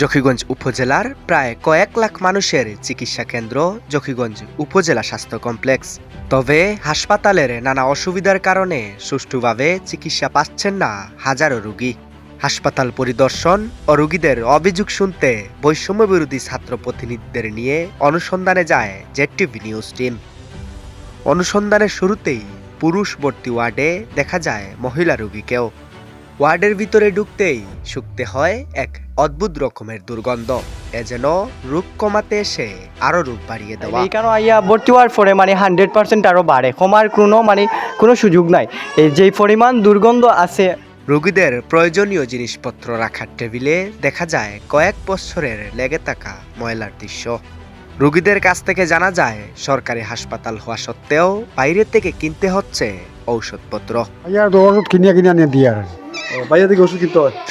জকিগঞ্জ উপজেলার প্রায় কয়েক লাখ মানুষের চিকিৎসা কেন্দ্র জকিগঞ্জ উপজেলা স্বাস্থ্য কমপ্লেক্স। তবে হাসপাতালের নানা অসুবিধার কারণে সুষ্ঠুভাবে চিকিৎসা পাচ্ছেন না হাজারো রোগী। হাসপাতাল পরিদর্শন ও রোগীদের অভিযোগ শুনতে বৈষম্য বিরোধী ছাত্র প্রতিনিধিদের নিয়ে অনুসন্ধানে যায় জেডটিভি নিউজ টিম। অনুসন্ধানের শুরুতেই পুরুষ ভর্তি ওয়ার্ডে দেখা যায় মহিলা রোগীকেও। ওয়ার্ডের ভিতরে ঢুকতেই শুকতে হয় এক অদ্ভুত রকমের দুর্গন্ধ। এ যেন রোগ কমাতে এসে আরো রোগ বাড়িয়ে দেওয়া। এই কারণে আইয়া ভর্তি হওয়ার পরে 100% আরো বাড়ে, কমার কোনো সুযোগ নাই। এই যে পরিমাণ দুর্গন্ধ আছে। রোগীদের প্রয়োজনীয় জিনিসপত্র রাখার টেবিলে দেখা যায় কয়েক বছরের লেগে থাকা ময়লার দৃশ্য। রোগীদের কাছ থেকে জানা যায় সরকারি হাসপাতাল হওয়া সত্ত্বেও বাইরে থেকে কিনতে হচ্ছে ঔষধপত্র।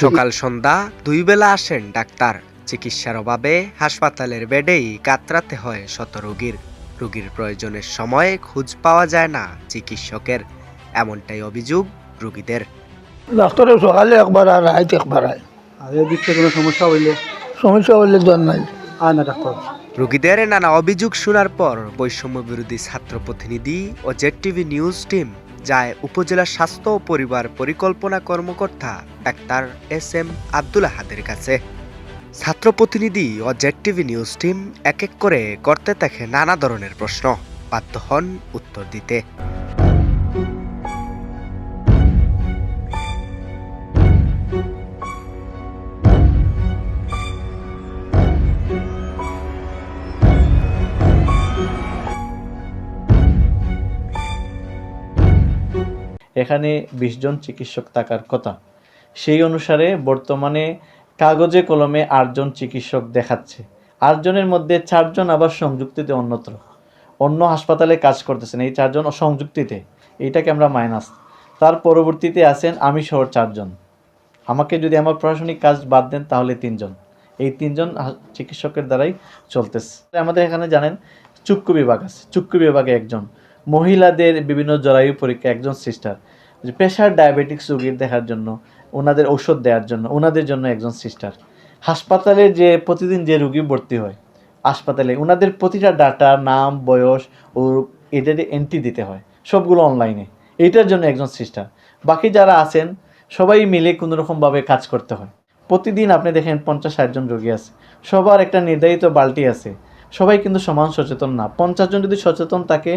সকাল সন্ধ্যা 2 বেলা আসেন ডাক্তার। চিকিৎসার অভাবে হাসপাতালের বেডেই কাতরাতে হয় শত রোগীর। রোগীর প্রয়োজনের সময় খোঁজ পাওয়া যায় না চিকিৎসকের, এমনটাই অভিযোগ রোগীদের। ডাক্তারের সকালে একবার আর রাইতে একবার আয়। কোনো সমস্যা হইলে জন নাই আয় না ডাক্তার। রোগীদের নানা অভিযোগ শোনার পর বৈষম্য বিরোধী ছাত্র প্রতিনিধি ও জেডটিভি নিউজ টিম যায় উপজেলা স্বাস্থ্য ও পরিবার পরিকল্পনা কর্মকর্তা ডাক্তার SM আব্দুল আহাদের কাছে। ছাত্র প্রতিনিধি ও জেডটিভি নিউজ টিম এক এক করে করতে থাকে নানা ধরনের প্রশ্ন। বাধ্য হন উত্তর দিতে। এখানে 20 জন চিকিৎসক থাকার কথা, সেই অনুসারে বর্তমানে কাগজে কলমে 8 জন চিকিৎসক দেখাচ্ছে। 8 জনের মধ্যে 4 জন আবার সংযুক্তিতে অন্যত্র অন্য হাসপাতালে কাজ করতেছেন। এই 4 জন সংযুক্তিতে, এইটাকে আমরা মাইনাস। তার পরবর্তীতে আছেন আমি সহ 4 জন। আমাকে যদি আমার প্রশাসনিক কাজ বাদ দেন তাহলে 3 জন। এই 3 জন চিকিৎসকের দ্বারাই চলতেছে। আমাদের এখানে জানেন চক্ষু বিভাগ আছে, চক্ষু বিভাগে 1 জন, মহিলাদের বিভিন্ন জরায়ু পরীক্ষা 1 জন সিস্টার, প্রেশার ডায়াবেটিক্স রোগীর দেখার জন্য, ওনাদের ঔষধ দেওয়ার জন্য ওনাদের জন্য 1 জন সিস্টার। হাসপাতালে যে প্রতিদিন যে রোগী ভর্তি হয় হাসপাতালে, ওনাদের প্রতিটা ডাটা, নাম, বয়স ও এদের এন্ট্রি দিতে হয়, সবগুলো অনলাইনে। এইটার জন্য 1 জন সিস্টার। বাকি যারা আছেন সবাই মিলে কোনোরকমভাবে কাজ করতে হয়। প্রতিদিন আপনি দেখেন 50-60 জন রোগী আছে, সবার একটা নির্ধারিত বালতি আছে। সবাই কিন্তু সমান সচেতন না। 50 জন যদি সচেতন থাকে,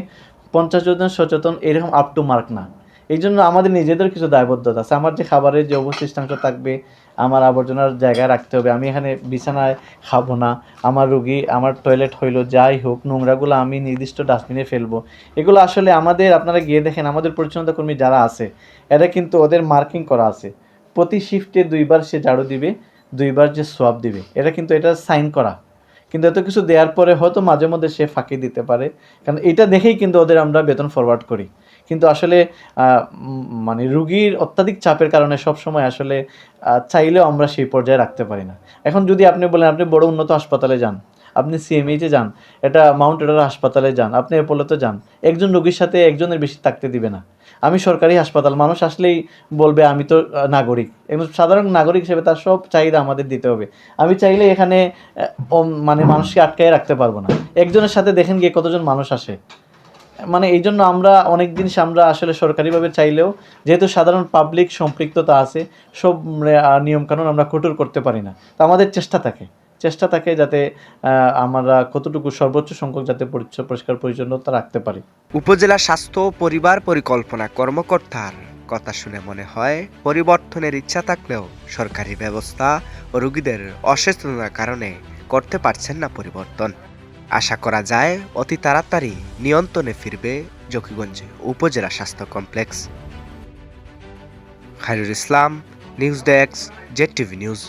50 জন সচেতন এরকম আপ টু মার্ক না। এই জন্য আমাদের নিজেদের কিছু দায়বদ্ধতা আছে। আমার যে খাবারের যে অবশিষ্টাংশ থাকবে, আমার আবর্জনার জায়গায় রাখতে হবে। আমি এখানে বিছানায় খাবো না। আমার রুগী, আমার টয়লেট হইলো যাই হোক, নোংরাগুলো আমি নির্দিষ্ট ডাস্টবিনে ফেলবো। এগুলো আসলে আমাদের, আপনারা গিয়ে দেখেন আমাদের পরিচ্ছন্নতা কর্মী যারা আছে, এরা কিন্তু ওদের মার্কিং করা আছে। প্রতি শিফটে 2 বার সে ঝাড়ু দিবে, 2 বার যে সোয়াব দিবে, এটা কিন্তু এটা সাইন করা। কিন্তু এত কিছু দেওয়ার পরে হয়তো মাঝে মধ্যে সে ফাঁকি দিতে পারে, কারণ এটা দেখেই কিন্তু ওদের আমরা বেতন ফরওয়ার্ড করি। কিন্তু আসলে রুগীর অত্যাধিক চাপের কারণে সবসময় আসলে চাইলেও আমরা সেই পর্যায়ে রাখতে পারি না। এখন যদি আপনি বলেন আপনি বড় উন্নত হাসপাতালে যান, আপনি CMH-এ যান, এটা মাউন্ট এডার হাসপাতালে যান, আপনি অ্যাপোলোতে যান, একজন রোগীর সাথে একজনের বেশি থাকতে দিবে না। আমি সরকারি হাসপাতাল, মানুষ আসলেই বলবে আমি তো নাগরিক, একজন সাধারণ নাগরিক হিসেবে তার সব চাহিদা আমাদের দিতে হবে। আমি চাইলে এখানে মানুষকে আটকায় রাখতে পারবো না। একজনের সাথে দেখেন গিয়ে কতজন মানুষ আসে। এই জন্য আমরা অনেক জিনিস আমরা আসলে সরকারিভাবে চাইলেও, যেহেতু সাধারণ পাবলিক সম্পৃক্ততা আছে, সব নিয়মকানুন আমরা কঠোর করতে পারি না। তো আমাদের চেষ্টা থাকে যাতে আমরা কতটুকু সর্বোচ্চ সংখ্যক যাতে পরিষ্কার পরিচ্ছন্নতা রাখতে পারি। উপজেলা স্বাস্থ্য ও পরিবার পরিকল্পনা কর্মকর্তার কথা শুনে মনে হয় পরিবর্তনের ইচ্ছা থাকলেও সরকারি ব্যবস্থা ও রোগীদের অসচেতনতার কারণে করতে পারছেন না পরিবর্তন। আশা করা যায় অতি তাড়াতাড়ি নিয়ন্ত্রণে ফিরবে জকিগঞ্জ উপজেলা স্বাস্থ্য complex. Khairul Islam, news desk, জেডটিভি news.